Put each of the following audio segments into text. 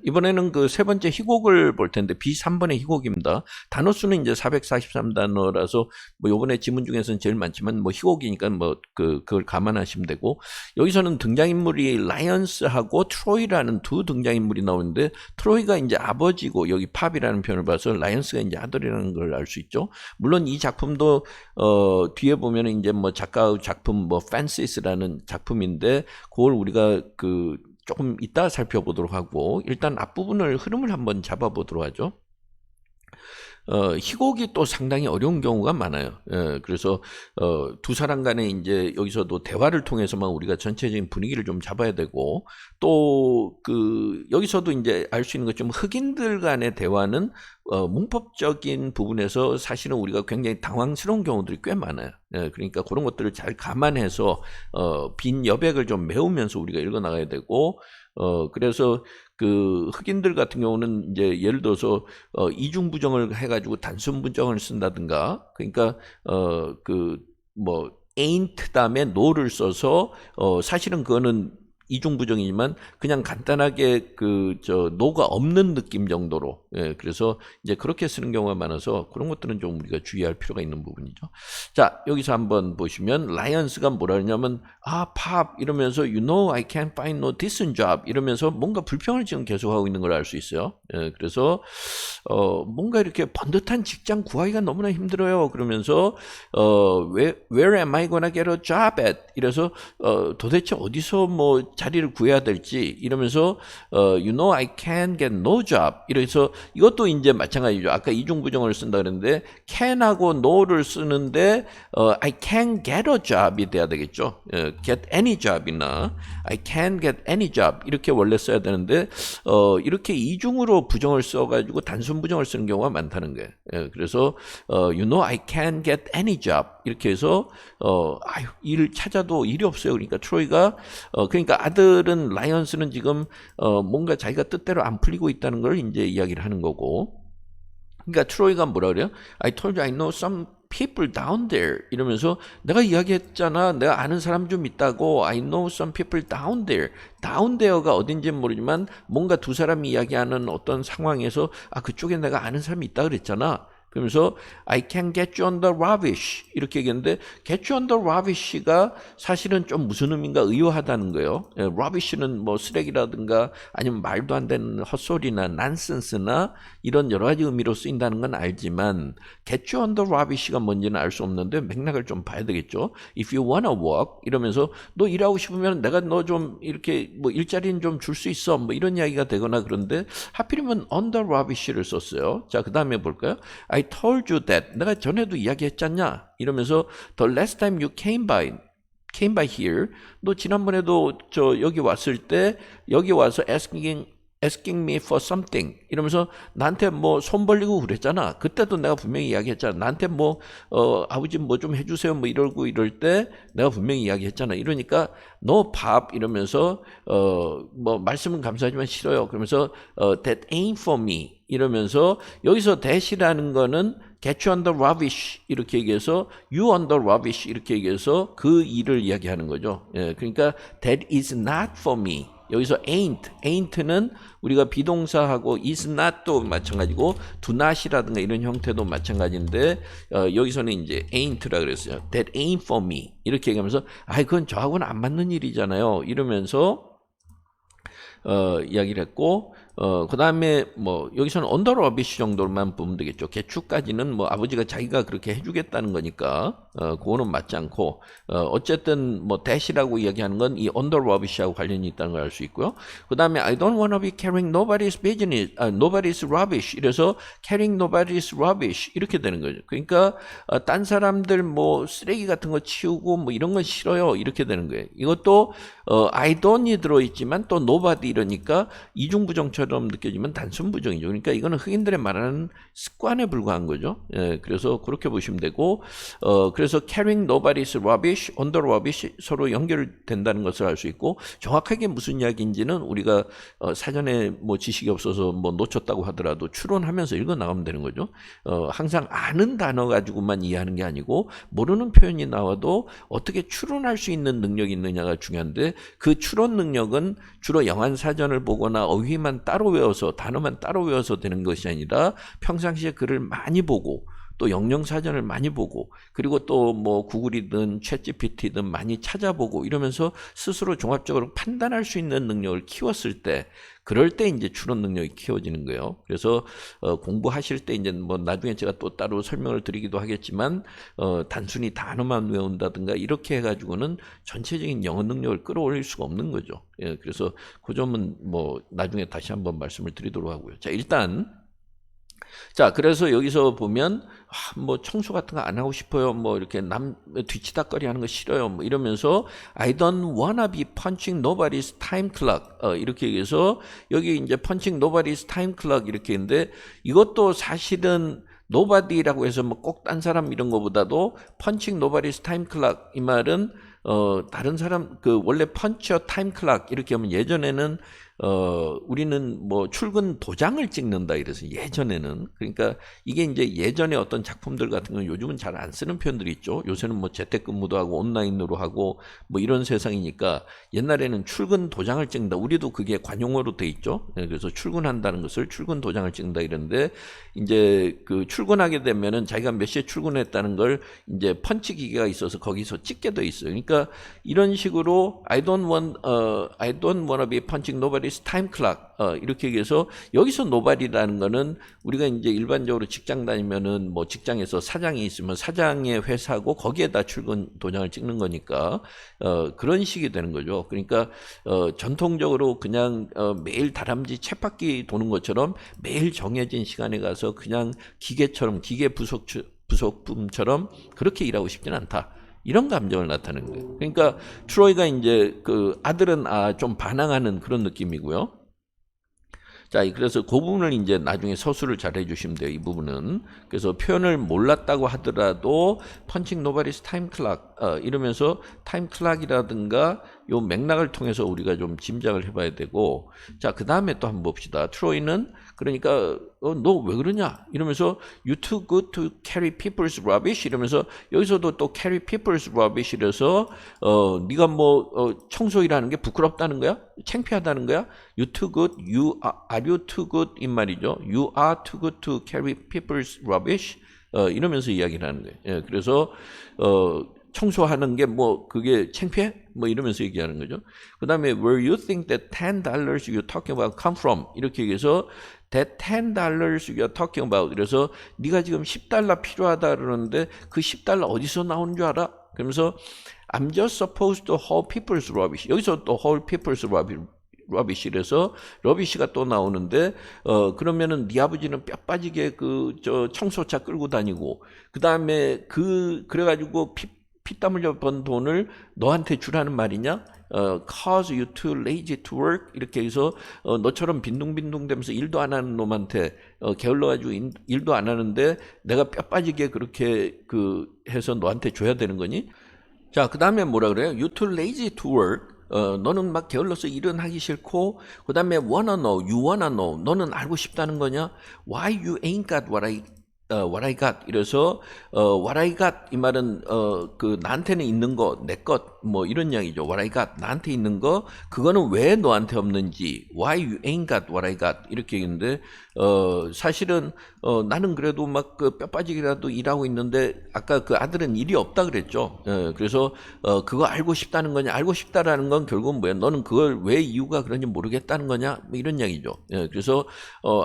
이번에는 그 세 번째 희곡을 볼 텐데 B3번의 희곡입니다. 단어 수는 이제 443단어라서 뭐 요번에 지문 중에서는 제일 많지만 뭐 희곡이니까 뭐 그걸 감안하시면 되고, 여기서는 등장인물이 라이언스하고 트로이라는 두 등장인물이 나오는데, 트로이가 이제 아버지고 여기 팝이라는 표현을 봐서 라이언스가 이제 아들이라는 걸 알 수 있죠. 물론 이 작품도 뒤에 보면 이제 뭐 작가의 작품 뭐 팬시스라는 작품인데, 그걸 우리가 그 조금 이따 살펴보도록 하고, 일단 앞부분을 흐름을 한번 잡아보도록 하죠. 희곡이 또 상당히 어려운 경우가 많아요. 그래서 두 사람 간에 이제 여기서도 대화를 통해서만 우리가 전체적인 분위기를 좀 잡아야 되고, 또 그 여기서도 이제 알 수 있는 것처럼 흑인들 간의 대화는 문법적인 부분에서 사실은 우리가 굉장히 당황스러운 경우들이 꽤 많아요. 그러니까 그런 것들을 잘 감안해서 빈 여백을 좀 메우면서 우리가 읽어 나가야 되고, 그래서 그 흑인들 같은 경우는 이제 예를 들어서 이중 부정을 해가지고 단순 부정을 쓴다든가, 그러니까 그 뭐 ain't 다음에 no를 써서 사실은 그거는 이중 부정이지만 그냥 간단하게 그 no가 없는 느낌 정도로, 그래서 이제 그렇게 쓰는 경우가 많아서 그런 것들은 좀 우리가 주의할 필요가 있는 부분이죠. 자, 여기서 한번 보시면 라이언스가 뭐라 그러냐면 팝 이러면서 you know I can't find no decent job 이러면서 뭔가 불평을 지금 계속하고 있는 걸 알 수 있어요. 그래서 뭔가 이렇게 번듯한 직장 구하기가 너무나 힘들어요. 그러면서 where am I gonna get a job at? 이래서 도대체 어디서 뭐 자리를 구해야 될지 이러면서 you know I can get no job. 이래서 이것도 이제 마찬가지죠. 아까 이중부정을 쓴다 그랬는데 can하고 no를 쓰는데 I can get a job이 돼야 되겠죠. get any job이나 I can get any job 이렇게 원래 써야 되는데 이렇게 이중으로 부정을 써가지고 단순 부정을 쓰는 경우가 많다는 거예요. 그래서 you know I can get any job 이렇게 해서 일을 찾아도 일이 없어요. 그러니까 트로이가 그러니까 아들은 라이언스는 지금 뭔가 자기가 뜻대로 안 풀리고 있다는 걸 이제 이야기를 하는 거고, 그러니까 트로이가 뭐라 그래요? I told you I know some people down there 이러면서 내가 이야기했잖아. 내가 아는 사람 좀 있다고. I know some people down there. down there가 어딘지는 모르지만 뭔가 두 사람이 이야기하는 어떤 상황에서 그쪽에 내가 아는 사람이 있다 그랬잖아. 그러면서 I can get you on the rubbish 이렇게 얘기했는데 get you on the rubbish가 사실은 좀 무슨 의미인가 의아하다는 거예요. rubbish는 뭐 쓰레기라든가 아니면 말도 안 되는 헛소리나 nonsense나 이런 여러 가지 의미로 쓰인다는 건 알지만 get you on the rubbish가 뭔지는 알 수 없는데 맥락을 좀 봐야 되겠죠. If you wanna work 이러면서 너 일하고 싶으면 내가 너 좀 이렇게 뭐 일자리는 좀 줄 수 있어 뭐 이런 이야기가 되거나, 그런데 하필이면 on the rubbish를 썼어요. 자, 그 다음에 볼까요? I told you that. 내가 전에도 이야기했잖냐? 이러면서 the last time you came by here. 너 지난번에도 여기 왔을 때 여기 와서 asking me for something 이러면서 나한테 뭐 손 벌리고 그랬잖아. 그때도 내가 분명히 이야기했잖아. 나한테 뭐 아버지 뭐 좀 해주세요 뭐 이러고 이럴 때 내가 분명히 이야기했잖아. 이러니까 너 밥 이러면서 뭐 말씀은 감사하지만 싫어요. 그러면서 that ain't for me 이러면서 여기서 that이라는 거는 get you on the rubbish 이렇게 얘기해서 you on the rubbish 이렇게 얘기해서 그 일을 이야기하는 거죠. 그러니까 that is not for me. 여기서 ain't는 우리가 비동사하고 is not도 마찬가지고 do not이라든가 이런 형태도 마찬가지인데 여기서는 이제 ain't라 그랬어요. That ain't for me 이렇게 얘기하면서 그건 저하고는 안 맞는 일이잖아요. 이러면서 이야기를 했고, 그 다음에 뭐 여기서는 언더 러비쉬 정도로만 보면 되겠죠. 개축까지는 뭐 아버지가 자기가 그렇게 해주겠다는 거니까 그거는 맞지 않고, 어쨌든 뭐 대시라고 이야기하는 건 이 언더 러비쉬하고 관련이 있다는 걸 알 수 있고요. 그 다음에 I don't want to be carrying nobody's business, nobody's rubbish. 이래서 carrying nobody's rubbish 이렇게 되는 거죠. 그러니까 딴 사람들 뭐 쓰레기 같은 거 치우고 뭐 이런 건 싫어요 이렇게 되는 거예요. 이것도 I don't이 들어있지만 또 nobody 이러니까 이중부정처럼 느껴지면 단순부정이죠. 그러니까 이거는 흑인들의 말하는 습관에 불과한 거죠. 그래서 그렇게 보시면 되고, 그래서 carrying nobody's rubbish, on the rubbish 서로 연결된다는 것을 알 수 있고, 정확하게 무슨 이야기인지는 우리가 사전에 뭐 지식이 없어서 뭐 놓쳤다고 하더라도 추론하면서 읽어 나가면 되는 거죠. 항상 아는 단어 가지고만 이해하는 게 아니고 모르는 표현이 나와도 어떻게 추론할 수 있는 능력이 있느냐가 중요한데, 그 추론 능력은 주로 영한 사전을 보거나 어휘만 딱 따로 외워서 단어만 따로 외워서 되는 것이 아니라 평상시에 글을 많이 보고 또 영영사전을 많이 보고 그리고 또 뭐 구글이든 챗GPT든 많이 찾아보고 이러면서 스스로 종합적으로 판단할 수 있는 능력을 키웠을 때 그럴 때 이제 추론 능력이 키워지는 거예요. 그래서 공부하실 때 이제 뭐 나중에 제가 또 따로 설명을 드리기도 하겠지만 단순히 단어만 외운다든가 이렇게 해가지고는 전체적인 영어 능력을 끌어올릴 수가 없는 거죠. 예, 그래서 그 점은 뭐 나중에 다시 한번 말씀을 드리도록 하고요. 자, 일단 자, 그래서 여기서 보면 뭐 청소 같은 거 안 하고 싶어요. 뭐 이렇게 남 뒤치다거리 하는 거 싫어요. 뭐 이러면서 I don't wanna be punching nobody's time clock. 이렇게 얘기해서 여기 이제 punching nobody's time clock 이렇게 했는데 이것도 사실은 nobody라고 해서 뭐 꼭 딴 사람 이런 거보다도 punching nobody's time clock 이 말은 다른 사람 그 원래 punch your time clock 이렇게 하면 예전에는 우리는 뭐 출근 도장을 찍는다 이래서 예전에는 그러니까 이게 이제 예전에 어떤 작품들 같은 건 요즘은 잘 안 쓰는 표현들이 있죠. 요새는 뭐 재택근무도 하고 온라인으로 하고 뭐 이런 세상이니까 옛날에는 출근 도장을 찍는다. 우리도 그게 관용어로 돼 있죠. 그래서 출근한다는 것을 출근 도장을 찍는다 이런데 이제 그 출근하게 되면은 자기가 몇 시에 출근했다는 걸 이제 펀치 기계가 있어서 거기서 찍게 돼 있어요. 그러니까 이런 식으로 I don't wanna be punching nobody's time clock 이렇게 얘기해서 여기서 nobody라는 거는 우리가 이제 일반적으로 직장 다니면은 뭐 직장에서 사장이 있으면 사장의 회사고 거기에다 출근 도장을 찍는 거니까 그런 식이 되는 거죠. 그러니까 전통적으로 그냥 매일 다람쥐 쳇바퀴 도는 것처럼 매일 정해진 시간에 가서 그냥 기계처럼 기계 부속품처럼 그렇게 일하고 싶지는 않다. 이런 감정을 나타내는 거예요. 그러니까 트로이가 이제 그 아들은 좀 반항하는 그런 느낌이고요. 자, 그래서 그 부분을 이제 나중에 서술을 잘 해주시면 돼요. 이 부분은. 그래서 표현을 몰랐다고 하더라도 punching nobody's time clock 이러면서 time clock이라든가 요 맥락을 통해서 우리가 좀 짐작을 해봐야 되고 자, 그 다음에 또 한번 봅시다. 트로이는 그러니까 너 왜 그러냐 이러면서 you too good to carry people's rubbish 이러면서 여기서도 또 carry people's rubbish 이래서 네가 뭐 청소일하는 게 부끄럽다는 거야? 창피하다는 거야? you too good, are you too good 이 말이죠. you are too good to carry people's rubbish 이러면서 이야기를 하는 거예요. 예, 그래서 청소하는 게 뭐 그게 창피해? 뭐 이러면서 얘기하는 거죠. 그 다음에 where you think that $10 you're talking about come from 이렇게 얘기해서 that $10 you're talking about 이래서 네가 지금 $10 필요하다 그러는데 그 $10 어디서 나오는 줄 알아? 그러면서 I'm just supposed to haul people's rubbish 여기서 또 haul people's rubbish 이래서 러비시가 또 나오는데 그러면은 네 아버지는 뼈 빠지게 그 청소차 끌고 다니고 그 다음에 그래가지고 피땀 흘려 번 돈을 너한테 주라는 말이냐? cause you too lazy to work 이렇게 해서 너처럼 빈둥빈둥 되면서 일도 안 하는 놈한테 게을러가지고 일도 안 하는데 내가 뼈 빠지게 그렇게 해서 너한테 줘야 되는 거니? 자, 그 다음에 뭐라 그래요? You too lazy to work. 너는 막 게을러서 일은 하기 싫고 그 다음에 wanna know, you wanna know. 너는 알고 싶다는 거냐? Why you ain't got what I got 이래서 what I got 이 말은 그 나한테는 있는 거 내 것 뭐 이런 이야기죠. what I got 나한테 있는 거 그거는 왜 너한테 없는지 why you ain't got what I got 이렇게 얘기했는데 사실은 나는 그래도 막 그 뼈 빠지기라도 일하고 있는데 아까 그 아들은 일이 없다 그랬죠. 그래서 그거 알고 싶다는 거냐 알고 싶다라는 건 결국은 뭐야 너는 그걸 왜 이유가 그런지 모르겠다는 거냐 뭐 이런 이야기죠. 그래서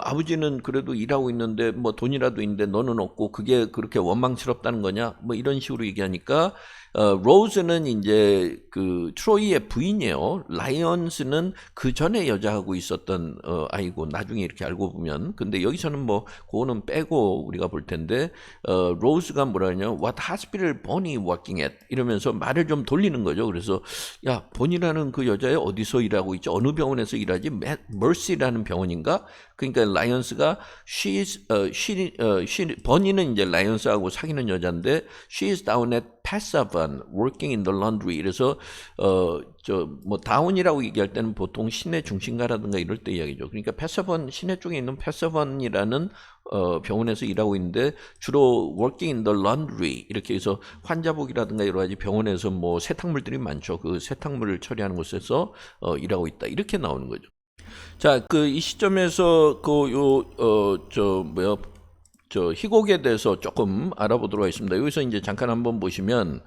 아버지는 그래도 일하고 있는데 뭐 돈이라도 있는데 너는 없고 그게 그렇게 원망스럽다는 거냐 뭐 이런 식으로 얘기하니까 로즈는 이제 그 트로이의 부인이에요. 라이언스는 그 전에 여자하고 있었던 아이고 나중에 이렇게 알고 보면 근데 여기서는 뭐 그거는 빼고 우리가 볼 텐데 로즈가 뭐라 하냐 What hospital Bonnie working at 이러면서 말을 좀 돌리는 거죠. 그래서 야 본이라는 그 여자애 어디서 일하고 있지 어느 병원에서 일하지 Mercy라는 병원인가 그러니까 라이언스가 버니는 이제 라이언스하고 사귀는 여자인데 she is down at Pasavan working in the laundry 이래서 뭐 다운이라고 얘기할 때는 보통 시내 중심가라든가 이럴 때 이야기죠. 그러니까 패서번 시내 쪽에 있는 패서번이라는 병원에서 일하고 있는데 주로 working in the laundry 이렇게 해서 환자복이라든가 여러 가지 병원에서 뭐 세탁물들이 많죠. 그 세탁물을 처리하는 곳에서 일하고 있다 이렇게 나오는 거죠. 자, 이 시점에서 희곡에 대해서 조금 알아보도록 하겠습니다. 여기서 이제 잠깐 한번 보시면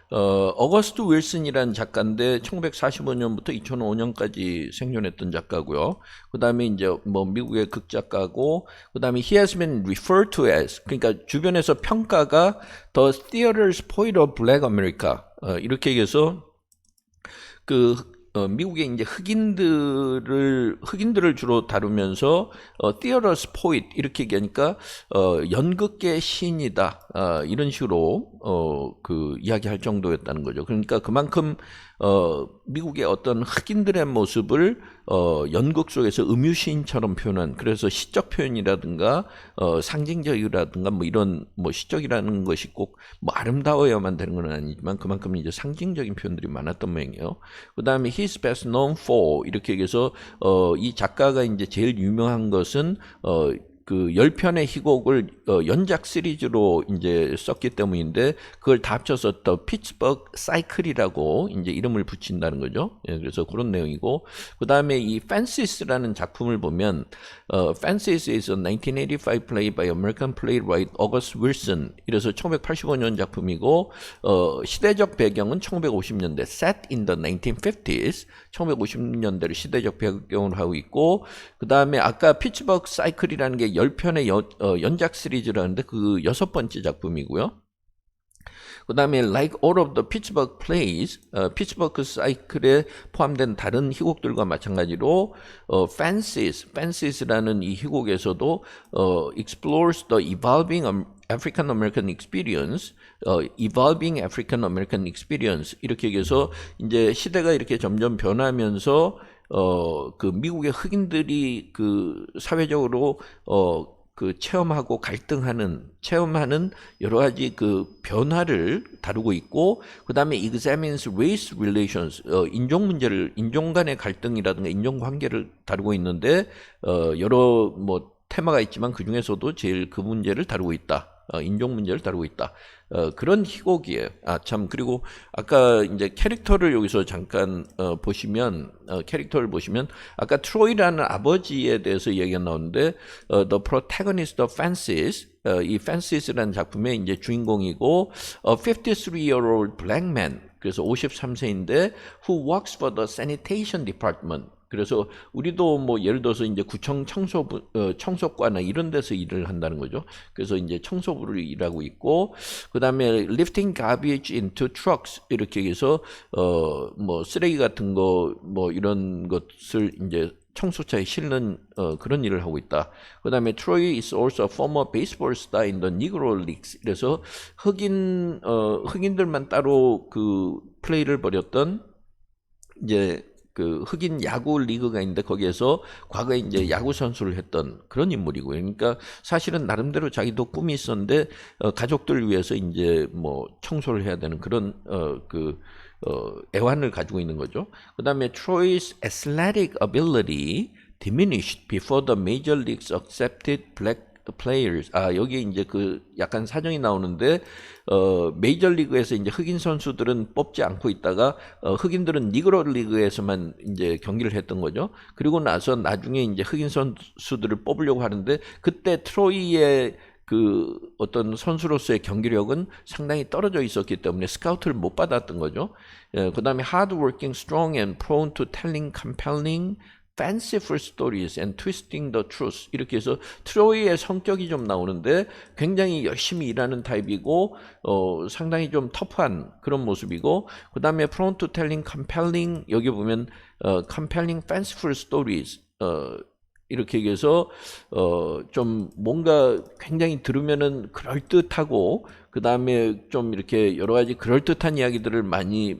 어거스트 윌슨이라는 작가인데 1945년부터 2005년까지 생존했던 작가고요. 그다음에 이제 뭐 미국의 극작가고, 그다음에 he has been referred to as, 그러니까 주변에서 평가가 the theater's poet of Black America, 이렇게 얘기해서 미국의 이제 흑인들을 주로 다루면서 theater's poet 이렇게 얘기하니까 연극계 시인이다, 이런 식으로 이야기할 정도였다는 거죠. 그러니까 그만큼 미국의 어떤 흑인들의 모습을 연극 속에서 음유시인처럼 표현한, 그래서 시적 표현이라든가 상징적이라든가 뭐 이런 뭐 시적이라는 것이 꼭 뭐 아름다워야만 되는 건 아니지만 그만큼 이제 상징적인 표현들이 많았던 모양이에요. 그 다음에 he's best known for 이렇게 얘기해서 이 작가가 이제 제일 유명한 것은 그 10편의 희곡을 연작 시리즈로 이제 썼기 때문인데, 그걸 다 합쳐서 더 피츠버그 사이클이라고 이제 이름을 붙인다는 거죠. 예, 그래서 그런 내용이고, 그 다음에 이 Fences,라는 작품을 보면 Fences is a 1985 play by American playwright August Wilson. 이래서 1985년 작품이고, 시대적 배경은 1950년대, set in the 1950s, 1950년대를 시대적 배경으로 하고 있고, 그 다음에 아까 피츠버그 사이클이라는 게 10편의 연작 시리즈라는데 그 6번째 작품이고요. 그 다음에 Like all of the Pittsburgh plays, 피츠버그 사이클에 포함된 다른 희곡들과 마찬가지로 Fences,라는 이 희곡에서도 explores the evolving African American experience, evolving African American experience 이렇게 얘기해서 이제 시대가 이렇게 점점 변하면서 그 미국의 흑인들이 그 사회적으로 그 체험하고 체험하는 여러 가지 그 변화를 다루고 있고, 그 다음에 examines race relations, 인종 간의 갈등이라든가 인종 관계를 다루고 있는데, 여러 뭐 테마가 있지만 그 중에서도 제일 그 문제를 다루고 있다. 인종 문제를 다루고 있다. 그런 희곡이에요. 그리고 아까 이제 캐릭터를 여기서 잠깐 보시면, 캐릭터를 보시면 아까 트로이라는 아버지에 대해서 얘기가 나오는데, the protagonist of Fences, 이 Fences라는 작품의 이제 주인공이고, a 53-year-old black man, 그래서 53세인데 who works for the sanitation department. 그래서 우리도 뭐 예를 들어서 이제 구청 청소과나 이런 데서 일을 한다는 거죠. 그래서 이제 청소부를 일하고 있고, 그 다음에 lifting garbage into trucks 이렇게 해서 뭐 쓰레기 같은 거 뭐 이런 것을 이제 청소차에 실는 그런 일을 하고 있다. 그 다음에 Troy is also a former baseball star in the Negro Leagues. 그래서 흑인들만 따로 그 플레이를 벌였던 이제 그 흑인 야구 리그가 있는데 거기에서 과거에 이제 야구 선수를 했던 그런 인물이고요. 그러니까 사실은 나름대로 자기도 꿈이 있었는데 가족들을 위해서 이제 뭐 청소를 해야 되는 그런 애환을 가지고 있는 거죠. 그다음에 Troy's athletic ability diminished before the major leagues accepted black players. 여기 이제 그 약간 사정이 나오는데, 메이저리그에서 이제 흑인 선수들은 뽑지 않고 있다가 흑인들은 니그로 리그에서만 이제 경기를 했던 거죠. 그리고 나서 나중에 이제 흑인 선수들을 뽑으려고 하는데, 그때 트로이의 그 어떤 선수로서의 경기력은 상당히 떨어져 있었기 때문에 스카우트를 못 받았던 거죠. 그 다음에 hardworking, strong and prone to telling compelling fanciful stories and twisting the truth. 이렇게 해서 트로이의 성격이 좀 나오는데 굉장히 열심히 일하는 타입이고 상당히 좀 터프한 그런 모습이고, 그 다음에 prone to telling compelling, 여기 보면 compelling fanciful stories 이렇게 얘기해서 좀 뭔가 굉장히 들으면은 그럴듯하고, 그 다음에 좀 이렇게 여러 가지 그럴듯한 이야기들을 많이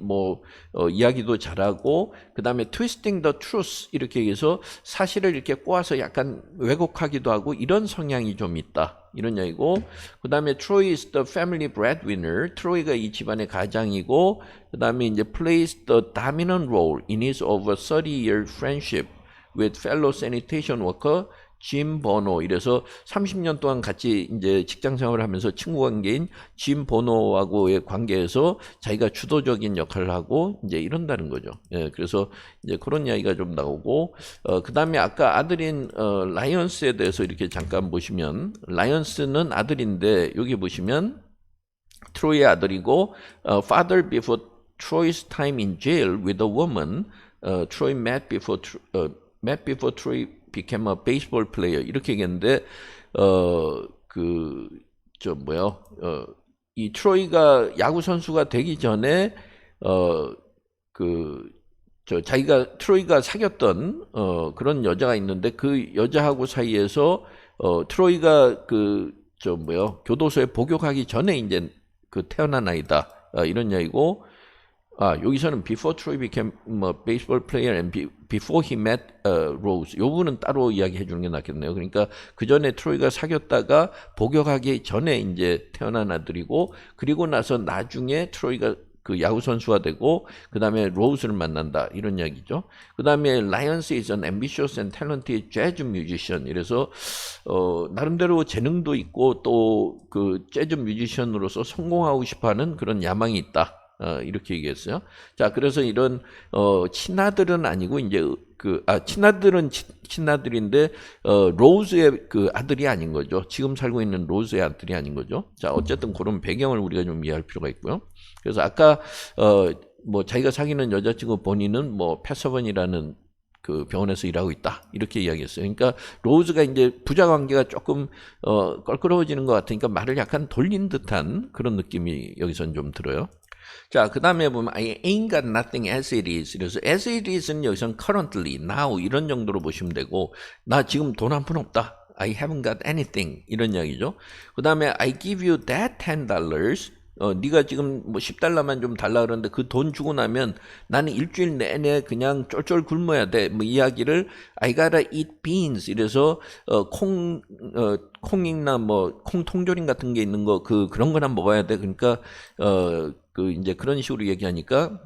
이야기도 잘하고, 그 다음에 twisting the truth 이렇게 얘기해서 사실을 이렇게 꼬아서 약간 왜곡하기도 하고 이런 성향이 좀 있다, 이런 이야기고, 그 다음에 Troy is the family breadwinner. 트로이가 이 집안의 가장이고, 그 다음에 이제 plays the dominant role in his over 30-year friendship with fellow sanitation worker 짐 버노 이래서 30년 동안 같이 이제 직장 생활을 하면서 친구 관계인 짐 버노하고의 관계에서 자기가 주도적인 역할을 하고 이제 이런다는 거죠. 예, 그래서 이제 그런 이야기가 좀 나오고 그다음에 아까 아들인 라이언스에 대해서 이렇게 잠깐 보시면 라이언스는 아들인데 여기 보시면 트로이의 아들이고 father before Troy's time in jail with a woman, Troy met before Troy became a baseball player 이렇게 얘기했는데 이 트로이가 야구 선수가 되기 전에 자기가 트로이가 사귀었던 그런 여자가 있는데 그 여자하고 사이에서 트로이가 교도소에 복역하기 전에 이제 태어난 아이다 이런 이야기고 여기서는 before Troy became a baseball player and before he met Rose 요 부분은 따로 이야기해 주는 게 낫겠네요. 그러니까 그 전에 트로이가 사귀었다가 복역하기 전에 이제 태어난 아들이고 그리고 나서 나중에 트로이가 그 야구 선수가 되고 그 다음에 로즈를 만난다 이런 이야기죠. 그 다음에 라이언스 is an ambitious and talented jazz musician. 이래서 나름대로 재능도 있고 또 그 재즈 뮤지션으로서 성공하고 싶어하는 그런 야망이 있다. 이렇게 얘기했어요. 자, 그래서 이런 친아들은 아니고 이제 친아들은 친아들인데 로즈의 그 아들이 아닌 거죠. 지금 살고 있는 로즈의 아들이 아닌 거죠. 자, 어쨌든 그런 배경을 우리가 좀 이해할 필요가 있고요. 그래서 아까 자기가 사귀는 여자친구 본인은 패서번이라는 그 병원에서 일하고 있다 이렇게 이야기했어요. 그러니까 로즈가 이제 부자 관계가 조금 껄끄러워지는 것 같으니까 말을 약간 돌린 듯한 그런 느낌이 여기서는 좀 들어요. 자, 그 다음에 보면 I ain't got nothing as it is. 그래서 as it is는 여기서는 currently, now 이런 정도로 보시면 되고 나 지금 돈 한 푼 없다. I haven't got anything 이런 이야기죠. 그 다음에 I give you that $10. 네가 지금 $10만 좀 달라 그러는데 그 돈 주고 나면 나는 일주일 내내 그냥 쫄쫄 굶어야 돼. 이야기를 I gotta eat beans 이래서 콩이나 콩 통조림 같은 게 있는 거 그런 거나 먹어야 돼. 그러니까 이제 그런 식으로 얘기하니까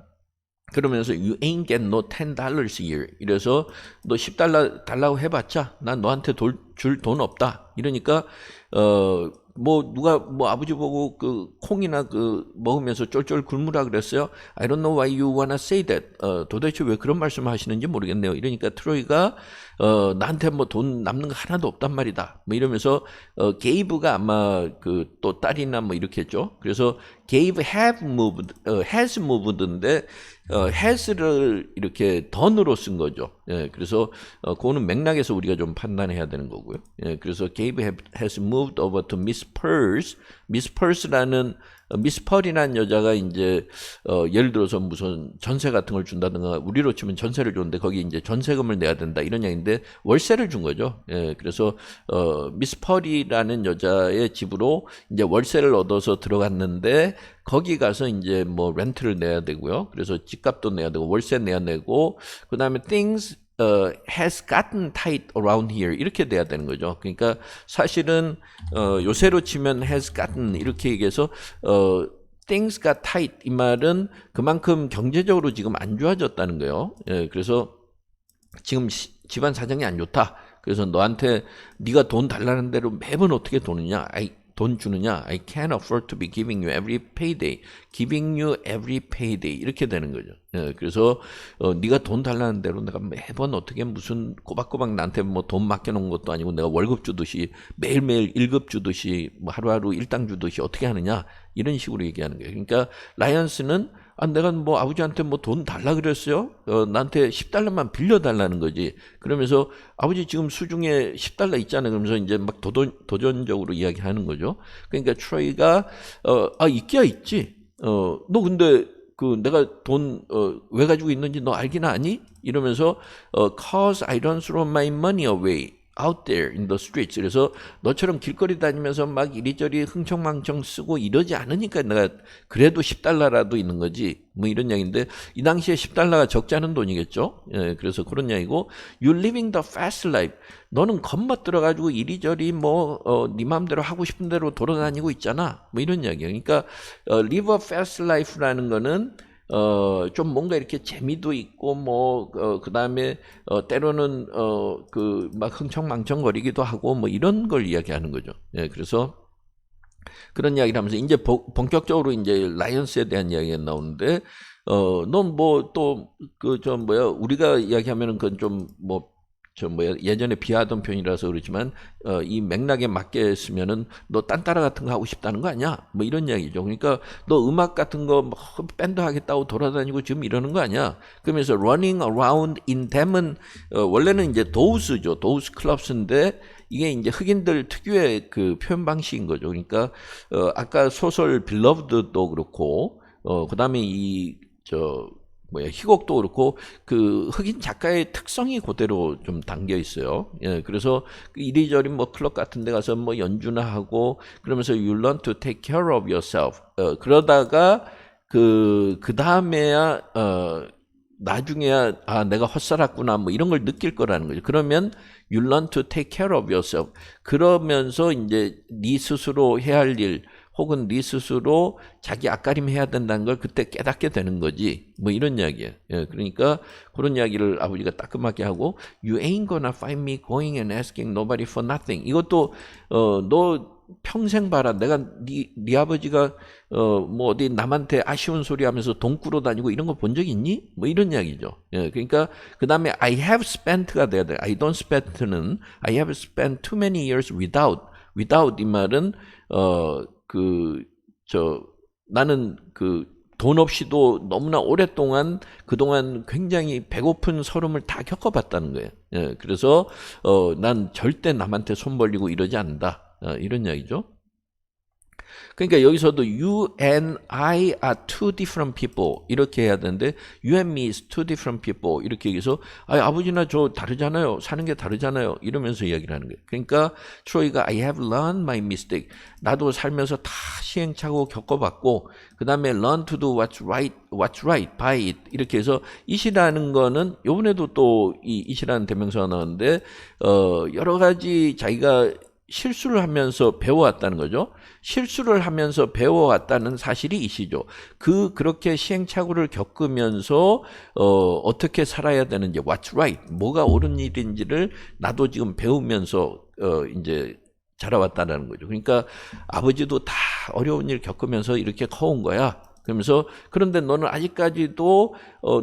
그러면서 you ain't get no $10 a year. 이래서 너 $10 달라고 해봤자 난 너한테 줄 돈 없다. 이러니까 누가 아버지 보고 그 콩이나 먹으면서 쫄쫄 굶으라 그랬어요. I don't know why you wanna say that. 도대체 왜 그런 말씀을 하시는지 모르겠네요. 이러니까 트로이가 나한테 돈 남는 거 하나도 없단 말이다. 이러면서 게이브가 아마 또 딸이나 이렇게 했죠. 그래서 gave has moved인데 has를 이렇게 done으로 쓴 거죠. 예, 그래서 그거는 맥락에서 우리가 좀 판단해야 되는 거고요. 예, 그래서 gave has moved over to Miss Pearls. Miss Pearls라는 미스 펄이라는 여자가 이제 예를 들어서 무슨 전세 같은 걸 준다든가 우리로 치면 전세를 줬는데 거기 이제 전세금을 내야 된다 이런 얘기인데 월세를 준 거죠. 예, 그래서 미스 펄이라는 여자의 집으로 이제 월세를 얻어서 들어갔는데 거기 가서 이제 렌트를 내야 되고요. 그래서 집값도 내야 되고 월세 내야 되고 그다음에 things has gotten tight around here 이렇게 돼야 되는 거죠. 그러니까 사실은 요새로 치면 has gotten 이렇게 얘기해서 things got tight 이 말은 그만큼 경제적으로 지금 안 좋아졌다는 거예요. 예, 그래서 지금 집안 사정이 안 좋다. 그래서 너한테 네가 돈 달라는 대로 매번 어떻게 돈 주느냐? I can't afford to be giving you every payday. Giving you every payday. 이렇게 되는 거죠. 예, 그래서 네가 돈 달라는 대로 내가 매번 어떻게 무슨 꼬박꼬박 나한테 돈 맡겨놓은 것도 아니고 내가 월급 주듯이 매일매일 1급 주듯이 하루하루 일당 주듯이 어떻게 하느냐? 이런 식으로 얘기하는 거예요. 그러니까 라이언스는 내가 아버지한테 돈 달라 그랬어요? 나한테 $10만 빌려달라는 거지. 그러면서 아버지 지금 수중에 $10 있잖아요. 그러면서 이제 도전적으로 이야기하는 거죠. 그러니까 트로이가 있기야 있지. 너 근데 내가 돈 왜 가지고 있는지 너 알긴 아니? 이러면서 cause I don't throw my money away. out there in the streets. 그래서 너처럼 길거리 다니면서 막 이리저리 흥청망청 쓰고 이러지 않으니까 내가 그래도 $10라도 있는 거지. 이런 얘기인데 이 당시에 $10가 적지 않은 돈이겠죠. 예, 그래서 그런 얘기고 You living the fast life. 너는 겁먹들어가지고 이리저리 네 마음대로 하고 싶은 대로 돌아다니고 있잖아. 이런 이야기예요. 그러니까 live a fast life라는 거는 좀 뭔가 이렇게 재미도 있고, 뭐, 그 다음에, 때로는, 막 흥청망청거리기도 하고, 뭐, 이런 걸 이야기하는 거죠. 예, 그래서 그런 이야기를 하면서, 이제 본격적으로 이제 라이언스에 대한 이야기가 나오는데, 넌 뭐, 또, 우리가 이야기하면은 그건 좀, 뭐, 예전에 비하하던 표현이라서 그렇지만, 이 맥락에 맞게 쓰면은, 너 딴따라 같은 거 하고 싶다는 거 아니야? 뭐 이런 이야기죠. 그러니까, 너 음악 같은 거, 뭐, 밴드 하겠다고 돌아다니고 지금 이러는 거 아니야? 그러면서, running around in them은, 원래는 이제 도우스죠. 도우스 클럽스인데, 이게 이제 흑인들 특유의 그 표현 방식인 거죠. 그러니까, 아까 소설 빌러브드도 그렇고, 그 다음에 희곡도 그렇고 그 흑인 작가의 특성이 그대로 좀 담겨 있어요. 예, 그래서 이리저리 뭐 클럽 같은 데 가서 뭐 연주나 하고 그러면서 you learn to take care of yourself. 그러다가 그 다음에야 나중에야 내가 헛살았구나 뭐 이런 걸 느낄 거라는 거죠. 그러면 you learn to take care of yourself. 그러면서 이제 네 스스로 해야 할 일 혹은 네 스스로 자기 앞가림 해야 된다는 걸 그때 깨닫게 되는 거지. 뭐 이런 이야기예요. 예, 그러니까 그런 이야기를 아버지가 따끔하게 하고 You ain't gonna find me going and asking nobody for nothing. 이것도 너 평생 봐라. 내가 네 아버지가 뭐 어디 남한테 아쉬운 소리 하면서 돈 꾸러 다니고 이런 거 본 적 있니? 뭐 이런 이야기죠. 예, 그러니까 그 다음에 I have spent가 돼야 돼. I don't spent는 I have spent too many years without. without 이 말은 나는 돈 없이도 너무나 오랫동안 그동안 굉장히 배고픈 서름을 다 겪어봤다는 거예요. 예, 그래서 난 절대 남한테 손 벌리고 이러지 않는다. 이런 이야기죠. 그러니까 여기서도 you and I are two different people 이렇게 해야 되는데 you and me is two different people 이렇게 얘기해서 아버지나 저 다르잖아요. 사는 게 다르잖아요. 이러면서 이야기를 하는 거예요. 그러니까 트로이가 I have learned my mistake. 나도 살면서 다 시행착오 겪어봤고 그 다음에 learn to do what's right by it 이렇게 해서 it이라는 거는 요번에도 또 이 it이라는 대명사가 나오는데 여러 가지 자기가 실수를 하면서 배워왔다는 거죠. 실수를 하면서 배워왔다는 사실이 이시죠. 그렇게 시행착오를 겪으면서 어떻게 살아야 되는지, what's right, 뭐가 옳은 일인지를 나도 지금 배우면서 이제 자라왔다는 거죠. 그러니까 아버지도 다 어려운 일 겪으면서 이렇게 커온 거야. 그러면서 그런데 너는 아직까지도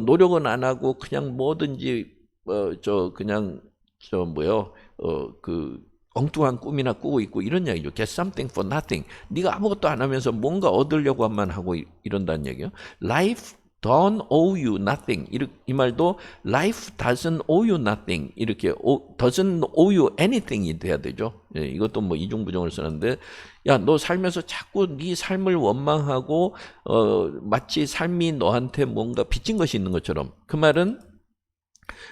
노력은 안 하고 그냥 뭐든지 엉뚱한 꿈이나 꾸고 있고 이런 이야기죠. Get something for nothing. 네가 아무것도 안 하면서 뭔가 얻으려고만 하고 이런다는 얘기예요. Life don't owe you nothing. 이 말도 life doesn't owe you nothing. 이렇게 doesn't owe you anything이 돼야 되죠. 예, 이것도 뭐 이중부정을 쓰는데 야, 너 살면서 자꾸 네 삶을 원망하고 마치 삶이 너한테 뭔가 빚진 것이 있는 것처럼 그 말은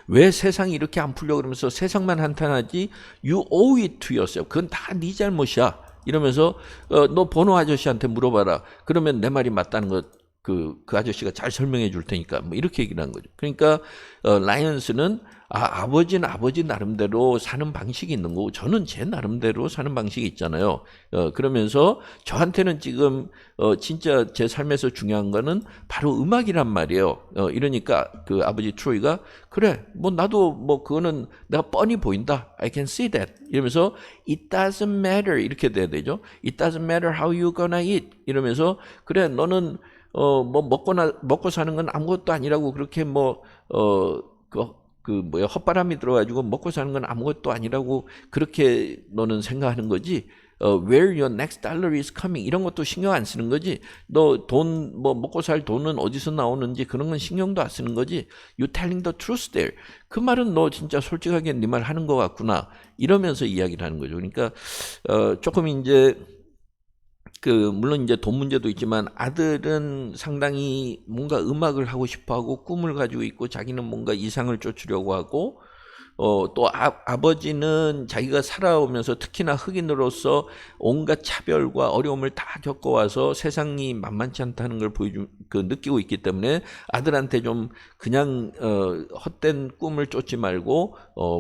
왜 세상이 이렇게 안 풀려 그러면서 세상만 한탄하지 you owe it to yourself. 그건 다 네 잘못이야. 이러면서 너 번호 아저씨한테 물어봐라. 그러면 내 말이 맞다는 거 그 아저씨가 잘 설명해 줄 테니까 뭐 이렇게 얘기를 한 거죠. 그러니까 라이언스는 아버지는 아버지 나름대로 사는 방식이 있는 거고 저는 제 나름대로 사는 방식이 있잖아요. 그러면서 저한테는 지금 진짜 제 삶에서 중요한 거는 바로 음악이란 말이에요. 이러니까 그 아버지 트로이가 그래 뭐 나도 뭐 그거는 내가 뻔히 보인다. I can see that. 이러면서 it doesn't matter 이렇게 돼야 되죠. It doesn't matter how you gonna eat. 이러면서 그래 너는 뭐 먹고 사는 건 아무것도 아니라고 그렇게 헛바람이 들어가지고 먹고 사는 건 아무것도 아니라고 그렇게 너는 생각하는 거지. Where your next dollar is coming 이런 것도 신경 안 쓰는 거지. 너 돈 먹고 살 돈은 어디서 나오는지 그런 건 신경도 안 쓰는 거지. You telling the truth there. 그 말은 너 진짜 솔직하게 네 말 하는 것 같구나. 이러면서 이야기를 하는 거죠. 그러니까 조금 이제 물론 이제 돈 문제도 있지만 아들은 상당히 뭔가 음악을 하고 싶어 하고 꿈을 가지고 있고 자기는 뭔가 이상을 쫓으려고 하고 또 아버지는 자기가 살아오면서 특히나 흑인으로서 온갖 차별과 어려움을 다 겪어와서 세상이 만만치 않다는 걸 느끼고 있기 때문에 아들한테 좀 그냥 헛된 꿈을 쫓지 말고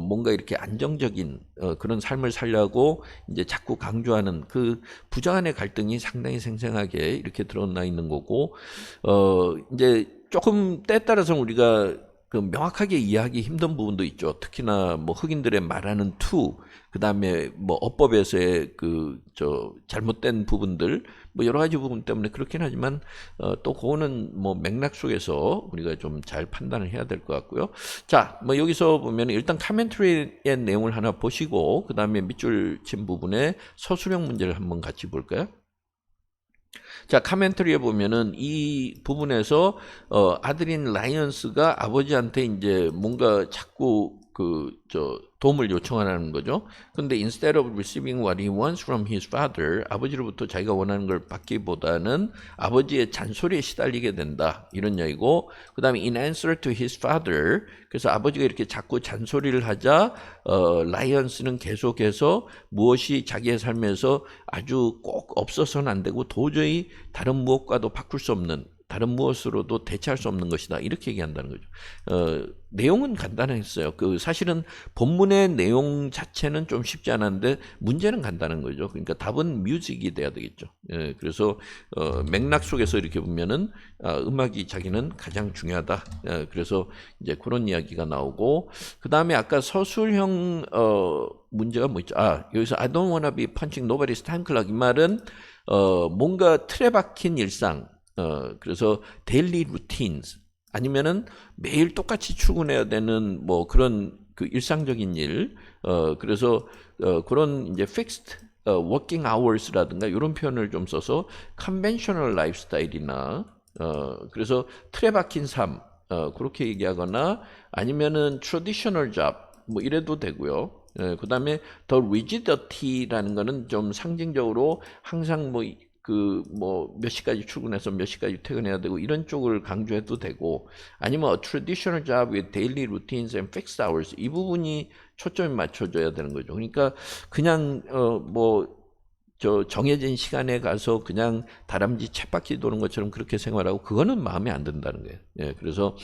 뭔가 이렇게 안정적인 그런 삶을 살려고 이제 자꾸 강조하는 그 부자 간의 갈등이 상당히 생생하게 이렇게 드러나 있는 거고 이제 조금 때에 따라서는 우리가 그 명확하게 이해하기 힘든 부분도 있죠. 특히나 뭐 흑인들의 말하는 투, 그 다음에 뭐 어법에서의 그 잘못된 부분들, 뭐 여러 가지 부분 때문에 그렇긴 하지만 또 그거는 뭐 맥락 속에서 우리가 좀 잘 판단을 해야 될 것 같고요. 자, 뭐 여기서 보면 일단 카멘트리의 내용을 하나 보시고 그 다음에 밑줄 친 부분에 서술형 문제를 한번 같이 볼까요? 자, 카멘터리에 보면은 이 부분에서 아들인 라이언스가 아버지한테 이제 뭔가 자꾸 도움을 요청하는 거죠. 근데 instead of receiving what he wants from his father, 아버지로부터 자기가 원하는 걸 받기보다는 아버지의 잔소리에 시달리게 된다. 이런 이야기고, 그 다음에 in answer to his father, 그래서 아버지가 이렇게 자꾸 잔소리를 하자, 라이언스는 계속해서 무엇이 자기의 삶에서 아주 꼭 없어서는 안 되고 도저히 다른 무엇과도 바꿀 수 없는, 다른 무엇으로도 대체할 수 없는 것이다. 이렇게 얘기한다는 거죠. 내용은 간단했어요. 사실은 본문의 내용 자체는 좀 쉽지 않았는데 문제는 간단한 거죠. 그러니까 답은 뮤직이 돼야 되겠죠. 그래서 맥락 속에서 이렇게 보면은 음악이 자기는 가장 중요하다. 그래서 이제 그런 이야기가 나오고, 그 다음에 아까 서술형 문제가 뭐 있죠? 여기서 I don't wanna be punching nobody's time clock, 이 말은 뭔가 틀에 박힌 일상, 그래서 데일리 루틴스, 아니면은 매일 똑같이 출근해야 되는 뭐 그런 그 일상적인 일, 그래서 그런 이제 fixed working hours라든가 이런 표현을 좀 써서 conventional lifestyle이나 그래서 틀에 박힌 삶, 그렇게 얘기하거나 아니면은 traditional job 뭐 이래도 되고요. 그 다음에 더 rigidity라는 거는 좀 상징적으로 항상 몇 시까지 출근해서 몇 시까지 퇴근해야 되고 이런 쪽을 강조해도 되고, 아니면 a traditional job with daily routines and fixed hours, 이 부분이 초점이 맞춰져야 되는 거죠. 그러니까 그냥 정해진 시간에 가서 그냥 다람쥐 쳇바퀴 도는 것처럼 그렇게 생활하고 그거는 마음에 안 든다는 거예요. 그래서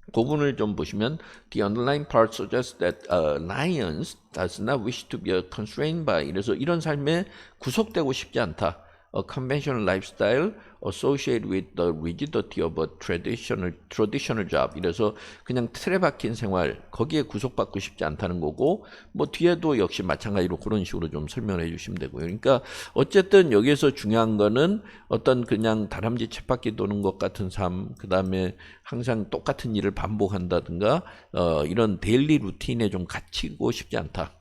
그 부분을 좀 보시면 the underlying part suggests that Lions does not wish to be constrained by, 이래서 이런 삶에 구속되고 싶지 않다. A conventional lifestyle associated with the rigidity of a traditional job. 이래서 그냥 틀에 박힌 생활, 거기에 구속받고 싶지 않다는 거고, 뭐 뒤에도 역시 마찬가지로 그런 식으로 좀 설명해 주시면 되고요. 그러니까 어쨌든 여기에서 중요한 거는 어떤 그냥 다람쥐 쳇바퀴 도는 것 같은 삶, 그 다음에 항상 똑같은 일을 반복한다든가 이런 데일리 루틴에 좀 갇히고 싶지 않다.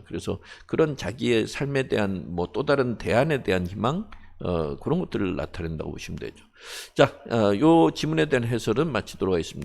그래서 그런 자기의 삶에 대한 뭐 또 다른 대안에 대한 희망, 그런 것들을 나타낸다고 보시면 되죠. 자, 요 지문에 대한 해설은 마치도록 하겠습니다.